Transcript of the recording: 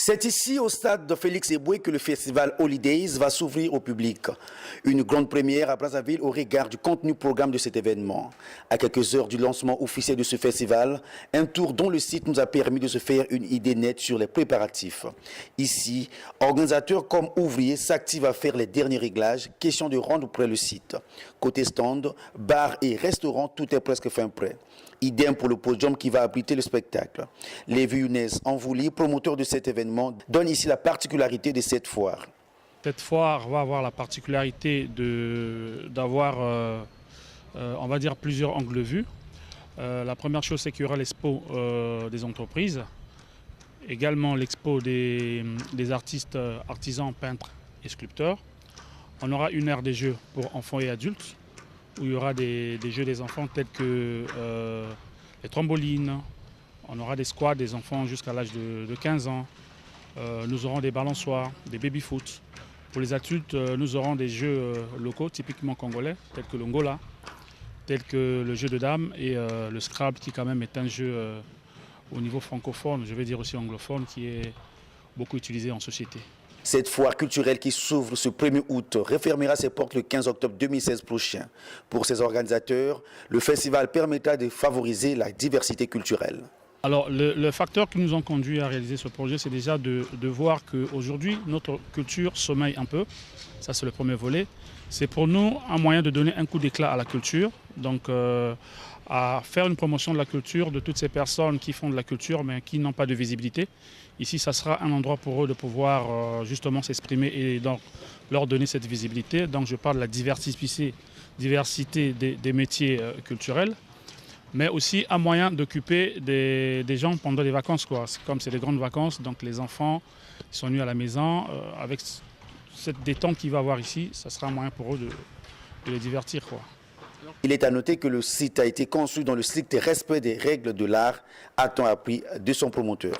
C'est ici, au stade de Félix Eboué, que le festival Holidays va s'ouvrir au public. Une grande première à Brazzaville au regard du contenu programme de cet événement. À quelques heures du lancement officiel de ce festival, un tour dont le site nous a permis de se faire une idée nette sur les préparatifs. Ici, organisateurs comme ouvriers s'activent à faire les derniers réglages, question de rendre prêt le site. Côté stand, bar et restaurant, tout est presque fin prêt. Idem pour le podium qui va abriter le spectacle. Lévi Younes Anvouli, promoteur de cet événement, donne ici la particularité de cette foire. Cette foire va avoir la particularité d'avoir, on va dire, plusieurs angles vus. La première chose, c'est qu'il y aura l'expo des entreprises, également l'expo des artistes, artisans, peintres et sculpteurs. On aura une aire des jeux pour enfants et adultes, où il y aura des jeux des enfants tels que les trambolines, on aura des squats des enfants jusqu'à l'âge de 15 ans, nous aurons des balançoires, des baby-foot. Pour les adultes, nous aurons des jeux locaux typiquement congolais, tels que le ngola, tels que le jeu de dames et le Scrabble qui quand même est un jeu au niveau francophone, je vais dire aussi anglophone, qui est beaucoup utilisé en société. Cette foire culturelle qui s'ouvre ce 1er août refermera ses portes le 15 octobre 2016 prochain. Pour ses organisateurs, le festival permettra de favoriser la diversité culturelle. Alors, le facteur qui nous a conduit à réaliser ce projet, c'est déjà de voir qu'aujourd'hui, notre culture sommeille un peu. Ça, c'est le premier volet. C'est pour nous un moyen de donner un coup d'éclat à la culture. Donc, à faire une promotion de la culture de toutes ces personnes qui font de la culture mais qui n'ont pas de visibilité. Ici, ça sera un endroit pour eux de pouvoir justement s'exprimer et donc leur donner cette visibilité. Donc, je parle de la diversité des métiers culturels, mais aussi un moyen d'occuper des gens pendant les vacances, quoi. Comme c'est les grandes vacances, donc les enfants sont venus à la maison. Avec cette détente qu'il va y avoir ici, ça sera un moyen pour eux de les divertir, quoi. Il est à noter que le site a été conçu dans le strict respect des règles de l'art, a-t-on appris de son promoteur.